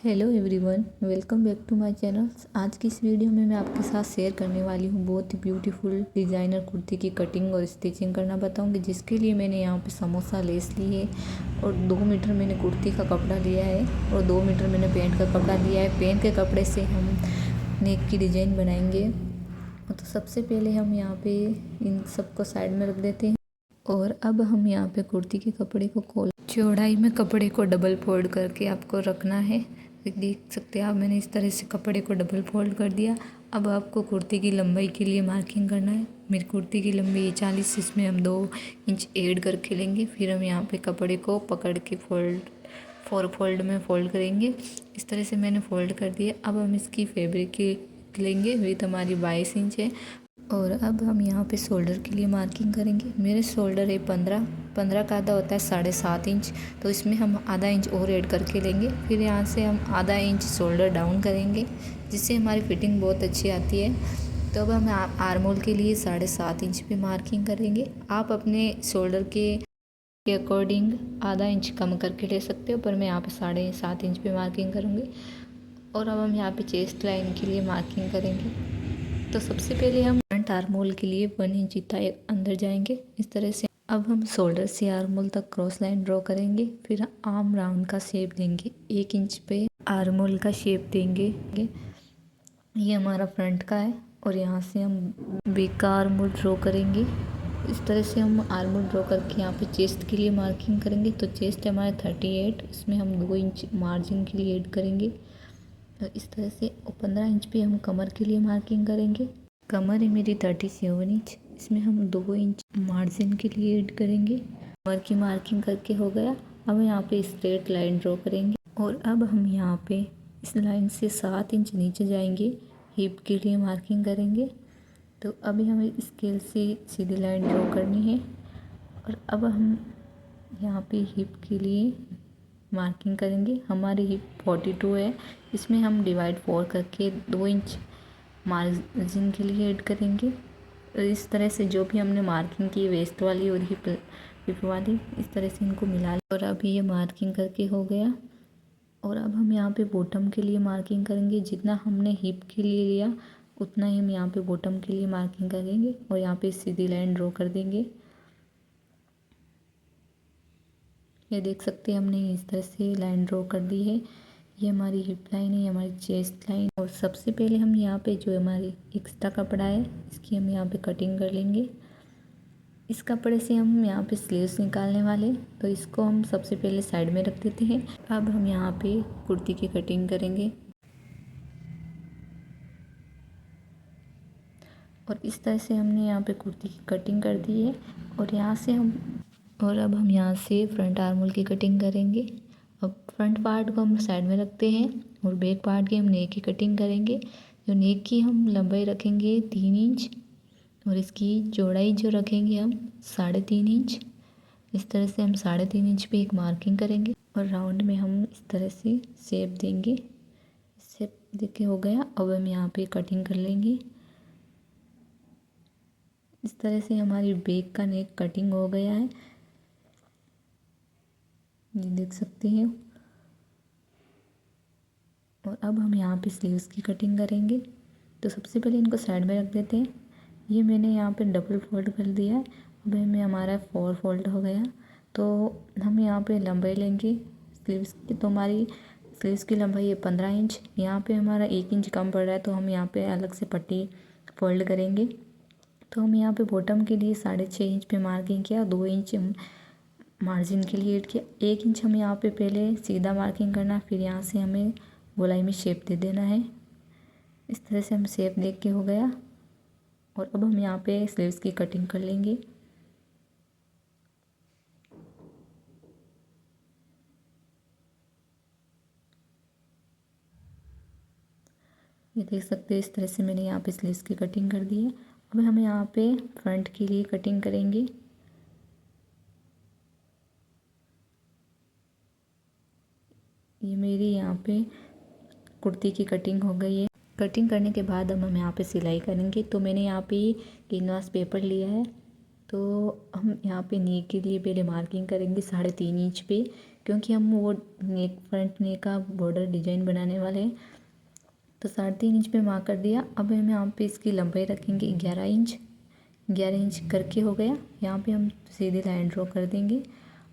Hello everyone, welcome back to my channel. आज की इस वीडियो में मैं आपके साथ शेयर करने वाली हूँ बहुत ही ब्यूटीफुल डिज़ाइनर कुर्ती की कटिंग और स्टिचिंग करना बताऊँगी, जिसके लिए मैंने यहाँ पे समोसा लेस ली है और 2 मीटर मैंने कुर्ती का कपड़ा लिया है और 2 मीटर मैंने पैंट का कपड़ा लिया है। पैंट के कपड़े से हम नेक की डिज़ाइन बनाएंगे। तो सबसे पहले हम यहाँ पे इन सबको साइड में रख देते हैं और अब हम यहाँ पे कुर्ती के कपड़े को खोल चौड़ाई में कपड़े को डबल फोल्ड करके आपको रखना है। देख सकते हैं आप, मैंने इस तरह से कपड़े को डबल फोल्ड कर दिया। अब आपको कुर्ती की लंबाई के लिए मार्किंग करना है। मेरी कुर्ती की लंबाई 40, इसमें हम 2 इंच ऐड करके लेंगे। फिर हम यहाँ पे कपड़े को पकड़ के फोर फोल्ड में फोल्ड करेंगे। इस तरह से मैंने फोल्ड कर दिया। अब हम इसकी फैब्रिक लेंगे, विथ हमारी 22 इंच है। और अब हम यहाँ पे शोल्डर के लिए मार्किंग करेंगे। मेरे शोल्डर है 15 का आधा होता है 7.5 इंच, तो इसमें हम आधा इंच और ऐड करके लेंगे। फिर यहाँ से हम आधा इंच शोल्डर डाउन करेंगे, जिससे हमारी फिटिंग बहुत अच्छी आती है। तो अब हम आर्म होल के लिए 7.5 इंच पे मार्किंग करेंगे। आप अपने शोल्डर के अकॉर्डिंग आधा इंच कम करके ले सकते हो, पर मैं यहाँ पे 7.5 इंच पे मार्किंग करूँगी। और अब हम यहाँ पे चेस्ट लाइन के लिए मार्किंग करेंगे। तो सबसे पहले हम फ्रंट आर्म होल के लिए 1 इंच इतना अंदर जाएंगे इस तरह से। अब हम शोल्डर से आर्म होल तक क्रॉस लाइन ड्रॉ करेंगे। फिर आर्म राउंड का शेप देंगे, 1 इंच पे आर्म होल का शेप देंगे। ये हमारा फ्रंट का है और यहाँ से हम बैक का आर्म होल ड्रॉ करेंगे। इस तरह से हम आर्म होल ड्रॉ करके यहाँ पे चेस्ट के लिए मार्किंग करेंगे। तो चेस्ट है हमारे 38, इसमें हम 2 इंच मार्जिन के लिए ऐड करेंगे। तो इस तरह से 15 इंच पे हम कमर के लिए मार्किंग करेंगे। कमर है मेरी 37 इंच, इसमें हम 2 इंच मार्जिन के लिए ऐड करेंगे। कमर की मार्किंग करके हो गया। अब यहाँ पे स्ट्रेट लाइन ड्रॉ करेंगे और अब हम यहाँ पे इस लाइन से 7 इंच नीचे जाएंगे, हिप के लिए मार्किंग करेंगे। तो अभी हमें स्केल से सीधी लाइन ड्रॉ करनी है। और अब हम यहाँ पे हिप के लिए मार्किंग करेंगे। हमारी हिप 42 है, इसमें हम डिवाइड 4 करके 2 इंच मार्जिन के लिए ऐड करेंगे। और इस तरह से जो भी हमने मार्किंग की वेस्ट वाली और हिप वाली, इस तरह से इनको मिला लें। और अभी ये मार्किंग करके हो गया। और अब हम यहाँ पे बॉटम के लिए मार्किंग करेंगे। जितना हमने हिप के लिए लिया उतना ही हम यहाँ पे बॉटम के लिए मार्किंग करेंगे और यहाँ पे सीधी लाइन ड्रॉ कर देंगे। ये देख सकते हैं हमने इस तरह से लाइन ड्रॉ कर दी है। ये हमारी हिप लाइन है, हमारी चेस्ट लाइन। और सबसे पहले हम यहाँ पे जो हमारी एक्स्ट्रा कपड़ा है इसकी हम यहाँ पे कटिंग कर लेंगे। इस कपड़े से हम यहाँ पे स्लीव्स निकालने वाले, तो इसको हम सबसे पहले साइड में रख देते हैं। अब हम यहाँ पे कुर्ती की कटिंग करेंगे और इस तरह से हमने यहाँ पे कुर्ती की कटिंग कर दी है। और अब हम यहाँ से फ्रंट आर्म होल की कटिंग करेंगे। अब फ्रंट पार्ट को हम साइड में रखते हैं और बैक पार्ट की हम नेक की कटिंग करेंगे। जो नेक की हम लंबाई रखेंगे 3 इंच और इसकी चौड़ाई जो रखेंगे हम 3.5 इंच। इस तरह से हम 3.5 इंच पे एक मार्किंग करेंगे और राउंड में हम इस तरह से शेप देंगे। शेप देके हो गया। अब हम यहाँ पे कटिंग कर लेंगे। इस तरह से हमारी बैक का नेक कटिंग हो गया है, ये देख सकते हैं। और अब हम यहाँ पे स्लीव्स की कटिंग करेंगे। तो सबसे पहले इनको साइड में रख देते हैं। ये मैंने यहाँ पे डबल फोल्ड कर दिया है। अब हमें हमारा 4 फोल्ड हो गया। तो हम यहाँ पे लंबाई लेंगे स्लीव्स की। तो हमारी स्लीव्स की लंबाई है 15 इंच। यहाँ पे हमारा 1 इंच कम पड़ रहा है, तो हम यहाँ पे अलग से पट्टी फोल्ड करेंगे। तो हम यहाँ पे बॉटम के लिए 6.5 इंच पे मार्किंग किया, 2 इंच मार्जिन के लिए ऐड किया। 1 इंच हम यहाँ पे पहले सीधा मार्किंग करना, फिर यहाँ से हमें गोलाई में शेप दे देना है। इस तरह से हम शेप देख के हो गया। और अब हम यहाँ पे स्लीव्स की कटिंग कर लेंगे। ये देख सकते हैं, इस तरह से मैंने यहाँ पे स्लीव्स की कटिंग कर दी है। अब हम यहाँ पे फ्रंट के लिए कटिंग करेंगे। ये मेरी यहाँ पे कुर्ती की कटिंग हो गई है। कटिंग करने के बाद अब हम यहाँ पे सिलाई करेंगे। तो मैंने यहाँ पे कैनवास पेपर लिया है। तो हम यहाँ पे नी के लिए पहले मार्किंग करेंगे 3.5 इंच पे। क्योंकि हम वो नेक फ्रंट नेक का बॉर्डर डिजाइन बनाने वाले हैं। तो 3.5 इंच पे मार्क कर दिया। अब हम यहाँ पे इसकी लंबाई रखेंगे 11 इंच। 11 इंच करके हो गया। यहाँ पे हम सीधी लाइन ड्रॉ कर देंगे।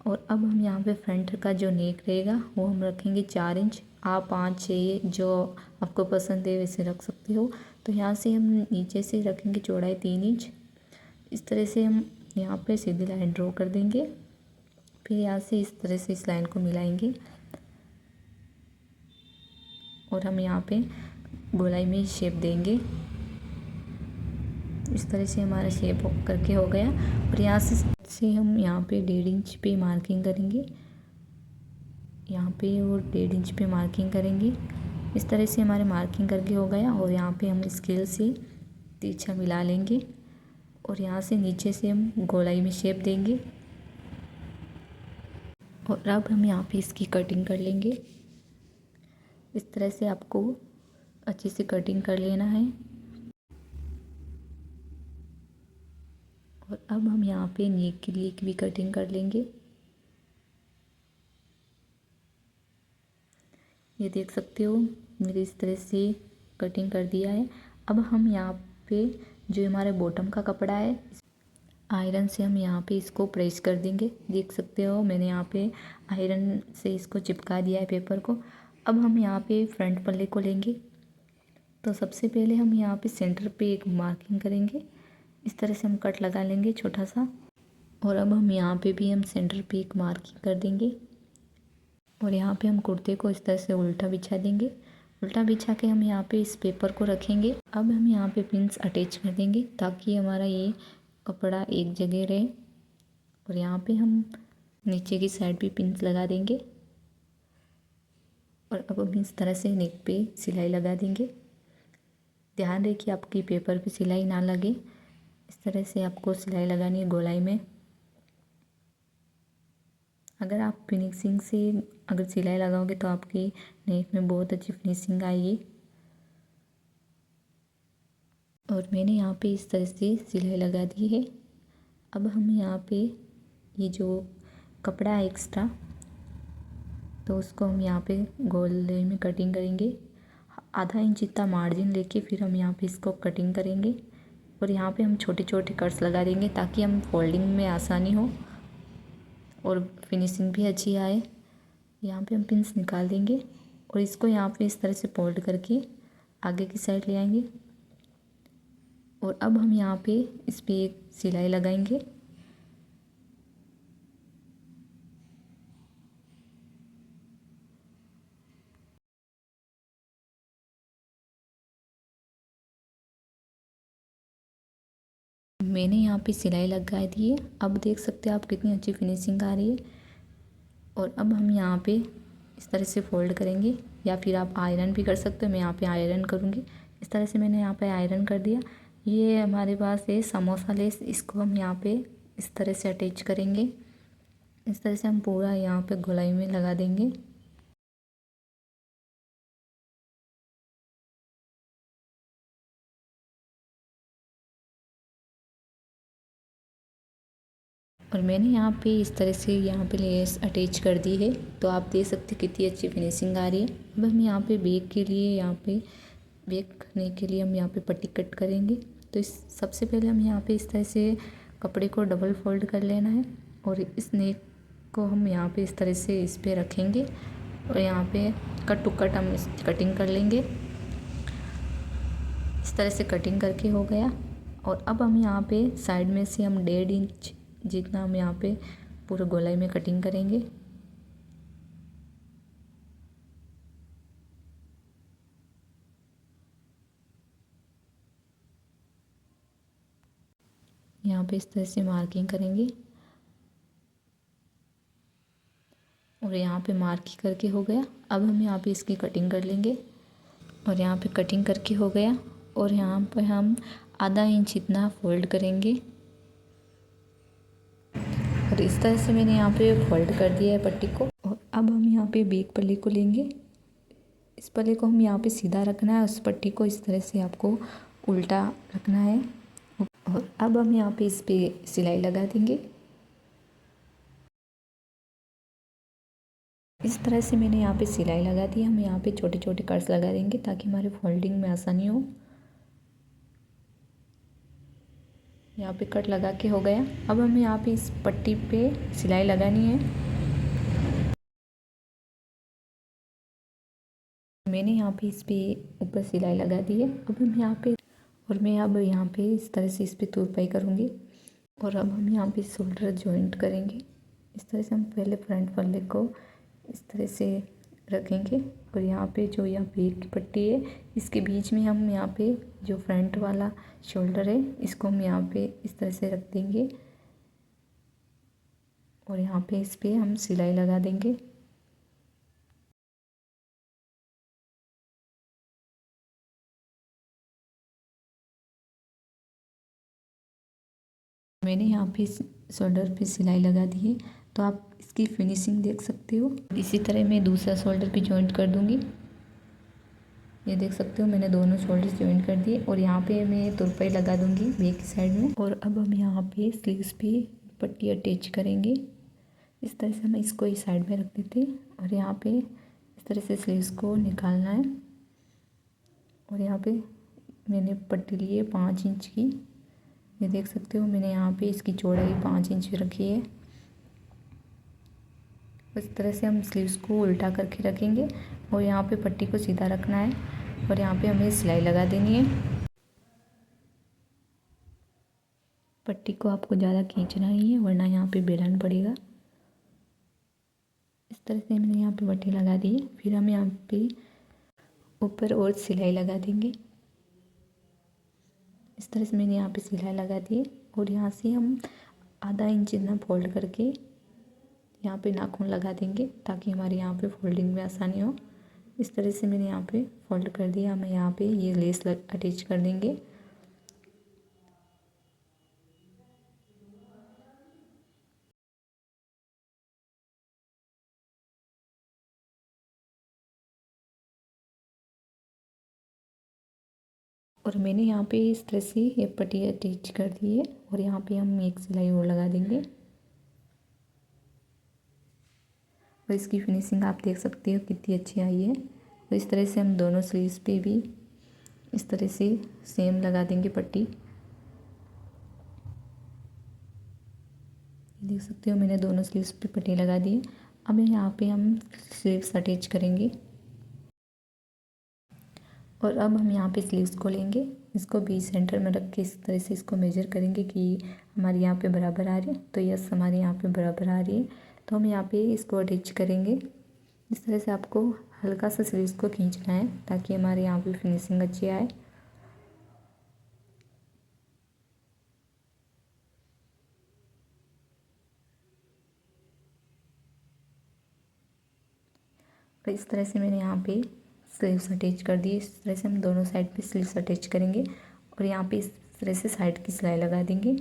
और अब हम यहाँ पे फ्रंट का जो नेक रहेगा वो हम रखेंगे 4 इंच। आप 5 6 जो आपको पसंद है वैसे रख सकते हो। तो यहाँ से हम नीचे से रखेंगे चौड़ाई 3 इंच। इस तरह से हम यहाँ पे सीधी लाइन ड्रॉ कर देंगे। फिर यहाँ से इस तरह से इस लाइन को मिलाएंगे और हम यहाँ पे गोलाई में शेप देंगे। इस तरह से हमारा शेप करके हो गया। और यहाँ से हम यहाँ पे 1.5 इंच पे मार्किंग करेंगे, यहाँ पे और 1.5 इंच पे मार्किंग करेंगे। इस तरह से हमारे मार्किंग करके हो गया। और यहाँ पे हम स्केल से तिरछा मिला लेंगे और यहाँ से नीचे से हम गोलाई में शेप देंगे। और अब हम यहाँ पे इसकी कटिंग कर लेंगे। इस तरह से आपको अच्छे से कटिंग कर लेना है। और अब हम यहाँ पे नेक के लिए भी कटिंग कर लेंगे। ये देख सकते हो मेरे इस तरह से कटिंग कर दिया है। अब हम यहाँ पे जो हमारे बॉटम का कपड़ा है आयरन से हम यहाँ पे इसको प्रेस कर देंगे। देख सकते हो मैंने यहाँ पे आयरन से इसको चिपका दिया है पेपर को। अब हम यहाँ पे फ्रंट पल्ले को लेंगे। तो सबसे पहले हम यहाँ पे सेंटर पे एक मार्किंग करेंगे। इस तरह से हम कट लगा लेंगे छोटा सा। और अब हम यहाँ पे भी हम सेंटर पे एक मार्किंग कर देंगे। और यहाँ पे हम कुर्ते को इस तरह से उल्टा बिछा देंगे। उल्टा बिछा के हम यहाँ पे इस पेपर को रखेंगे। अब हम यहाँ पे पिन्स अटैच कर देंगे ताकि हमारा ये कपड़ा एक जगह रहे। और यहाँ पे हम नीचे की साइड भी पिन्स लगा देंगे। और अब हम इस तरह से नेक पे सिलाई लगा देंगे। ध्यान रखिए आपकी पेपर पे सिलाई ना लगे। इस तरह से आपको सिलाई लगानी है गोलाई में। अगर आप फिनिशिंग से अगर सिलाई लगाओगे तो आपकी नेक में बहुत अच्छी फिनिशिंग आएगी। और मैंने यहाँ पे इस तरह से सिलाई लगा दी है। अब हम यहाँ पे ये जो कपड़ा है एक्स्ट्रा तो उसको हम यहाँ पे गोले में कटिंग करेंगे। आधा इंच जितना मार्जिन लेके फिर हम यहाँ पे इसको कटिंग करेंगे। और यहाँ पे हम छोटे छोटे कट्स लगा देंगे ताकि हम फोल्डिंग में आसानी हो और फिनिशिंग भी अच्छी आए। यहाँ पे हम पिन्स निकाल देंगे और इसको यहाँ पे इस तरह से फोल्ड करके आगे की साइड ले आएंगे। और अब हम यहाँ पे इस पर एक सिलाई लगाएंगे। मैंने यहाँ पे सिलाई लगा दी है। अब देख सकते हो आप कितनी अच्छी फिनिशिंग आ रही है। और अब हम यहाँ पे इस तरह से फोल्ड करेंगे या फिर आप आयरन भी कर सकते हो। मैं यहाँ पे आयरन करूँगी। इस तरह से मैंने यहाँ पे आयरन कर दिया। ये हमारे पास है समोसा लेस, इसको हम यहाँ पे इस तरह से अटैच करेंगे। इस तरह से हम पूरा यहाँ पे गोलाई में लगा देंगे। और मैंने यहाँ पे इस तरह से यहाँ पे लेस अटैच कर दी है। तो आप देख सकते कितनी अच्छी फिनिशिंग आ रही है। अब हम यहाँ पे बैक के लिए यहाँ पे बैक करने के लिए हम यहाँ पे पट्टी कट करेंगे। तो इस सबसे पहले हम यहाँ पे इस तरह से कपड़े को डबल फोल्ड कर लेना है। और इस नेक को हम यहाँ पे इस तरह से इस पर रखेंगे और यहाँ पे कट टू कट हम कटिंग कर लेंगे। इस तरह से कटिंग करके हो गया। और अब हम यहाँ पे साइड में से हम 1.5 इंच जितना हम यहाँ पे पूरे गोलाई में कटिंग करेंगे। यहाँ पे इस तरह से मार्किंग करेंगे और यहाँ पे मार्किंग करके हो गया। अब हम यहाँ पे इसकी कटिंग कर लेंगे। और यहाँ पे कटिंग करके हो गया। और यहाँ पे हम आधा इंच इतना फोल्ड करेंगे। और इस तरह से मैंने यहाँ पे फोल्ड कर दिया है पट्टी को। और अब हम यहाँ पे बैक पल्ले को लेंगे। इस पल्ले को हम यहाँ पे सीधा रखना है, उस पट्टी को इस तरह से आपको उल्टा रखना है। और अब हम यहाँ पे इस पे सिलाई लगा देंगे। इस तरह से मैंने यहाँ पे सिलाई लगा दी। हम यहाँ पे छोटे छोटे कट्स लगा देंगे ताकि हमारे फोल्डिंग में आसानी हो। यहाँ पे कट लगा के हो गया। अब हमें यहाँ पे इस पट्टी पे सिलाई लगानी है। मैंने यहाँ पे इस पे ऊपर सिलाई लगा दी है। अब हम यहाँ पे मैं अब यहाँ पे इस तरह से इस पे तुरपाई करूँगी। और अब हम यहाँ पे शोल्डर जॉइंट करेंगे। इस तरह से हम पहले फ्रंट पल्ले को इस तरह से रखेंगे और यहाँ पे जो यहाँ बैक की पट्टी है इसके बीच में हम यहाँ पे जो फ्रंट वाला शोल्डर है इसको हम यहाँ पे इस तरह से रख देंगे और यहाँ पे इस पे हम सिलाई लगा देंगे। मैंने यहाँ पे शोल्डर पे सिलाई लगा दी है तो आप इसकी फिनिशिंग देख सकते हो। इसी तरह मैं दूसरा शोल्डर भी जॉइंट कर दूँगी। ये देख सकते हो मैंने दोनों शोल्डर्स जॉइंट कर दिए और यहाँ पे मैं तुरपाई लगा दूँगी बैक की साइड में। और अब हम यहाँ पे स्लीव्स पे पट्टी अटैच करेंगे। इस तरह से हम इसको इस साइड में रख देते हैं और यहाँ पे इस तरह से स्लीव्स को निकालना है। और यहाँ पे मैंने पट्टी ली है 5 इंच की। ये देख सकते हो मैंने यहाँ पे इसकी चौड़ाई 5 इंच रखी है। इस तरह से हम स्लीव्स को उल्टा करके रखेंगे और यहाँ पे पट्टी को सीधा रखना है और यहाँ पे हमें सिलाई लगा देनी है। पट्टी को आपको ज़्यादा खींचना नहीं है वरना यहाँ पे बेलन पड़ेगा। इस तरह से मैंने यहाँ पे पट्टी लगा दी है। फिर हम यहाँ पे ऊपर और सिलाई लगा देंगे। इस तरह से मैंने यहाँ पे सिलाई लगा दी है और यहाँ से हम आधा इंच इतना फोल्ड करके यहाँ पे नाखून लगा देंगे ताकि हमारे यहाँ पे फोल्डिंग में आसानी हो। इस तरह से मैंने यहाँ पे फोल्ड कर दिया। हमें यहाँ पे ये लेस अटैच कर देंगे। और मैंने यहाँ पे इस तरह से ये पट्टी अटैच कर दी है और यहाँ पे हम एक सिलाई और लगा देंगे। और इसकी फिनिशिंग आप देख सकते हो कितनी अच्छी आई है। तो इस तरह से हम दोनों स्लीव्स पे भी इस तरह से सेम लगा देंगे पट्टी। देख सकते हो मैंने दोनों स्लीव्स पे पट्टी लगा दी है। अब यहाँ पे हम स्लीव्स अटैच करेंगे और अब हम यहाँ पे स्लीव्स को लेंगे। इसको बीच सेंटर में रख के इस तरह से इसको मेजर करेंगे कि हमारे यहाँ पे बराबर आ रही है। तो यस हमारे यहाँ पे बराबर आ रही है। तो हम यहाँ पे इसको अटैच करेंगे। इस तरह से आपको हल्का सा स्लीव्स को खींचना है ताकि हमारे यहाँ पे फिनिशिंग अच्छी आए। और इस तरह से मैंने यहाँ पे स्लीव्स अटैच कर दिए। इस तरह से हम दोनों साइड पे स्लीव्स अटैच करेंगे और यहाँ पे इस तरह से साइड की सिलाई लगा देंगे।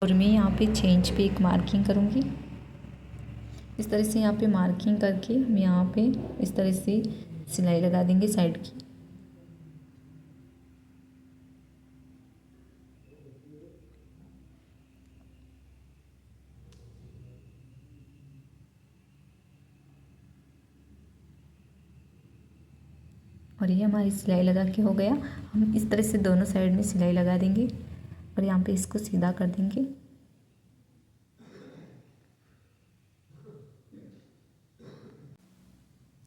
और मैं यहाँ पे 6 इंच पे एक मार्किंग करूँगी। इस तरह से यहाँ पे मार्किंग करके हम यहाँ पे इस तरह से सिलाई लगा देंगे साइड की। और ये हमारी सिलाई लगा के हो गया। हम इस तरह से दोनों साइड में सिलाई लगा देंगे और यहाँ पे इसको सीधा कर देंगे।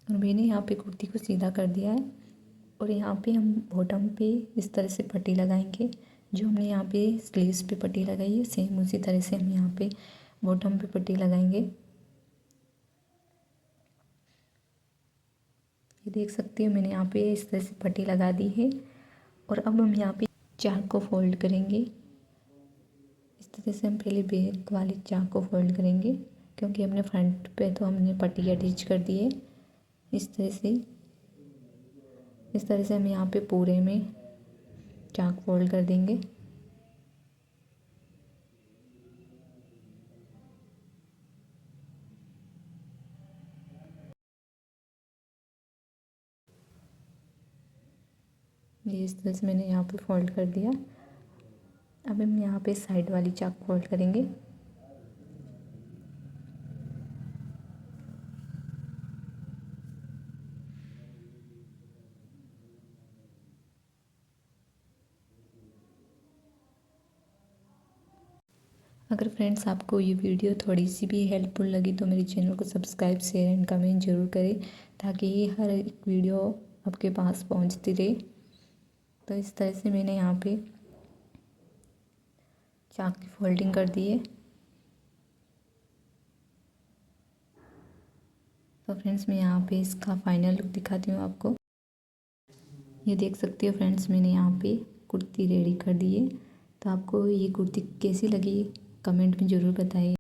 और मैंने यहाँ पे कुर्ती को सीधा कर दिया है और यहाँ पे हम बॉटम पे इस तरह से पट्टी लगाएंगे। जो हमने यहाँ पे स्लीव्स पे पट्टी लगाई है सेम उसी तरह से हम यहाँ पे बॉटम पे पट्टी लगाएंगे। ये देख सकते हो मैंने यहाँ पे इस तरह से पट्टी लगा दी है। और अब हम यहाँ पे चाक को फोल्ड करेंगे। इस तरह से हम पहले बैक वाले चाक को फोल्ड करेंगे क्योंकि हमने फ्रंट पे तो हमने पट्टी अटैच कर दी है। इस तरह से हम यहाँ पे पूरे में चाक फोल्ड कर देंगे। ये इस तरह से मैंने यहाँ पे फोल्ड कर दिया। अब हम यहाँ पे साइड वाली चाक फोल्ड करेंगे। अगर फ्रेंड्स आपको ये वीडियो थोड़ी सी भी हेल्पफुल लगी तो मेरे चैनल को सब्सक्राइब शेयर एंड कमेंट जरूर करें, ताकि ये हर एक वीडियो आपके पास पहुंचती रहे। तो इस तरह से मैंने यहाँ पे चाक की फोल्डिंग कर दी है। तो फ्रेंड्स मैं यहाँ पे इसका फाइनल लुक दिखाती हूँ आपको। ये देख सकते हो फ्रेंड्स, मैंने यहाँ पे कुर्ती रेडी कर दी है। तो आपको ये कुर्ती कैसी लगी कमेंट में ज़रूर बताइए।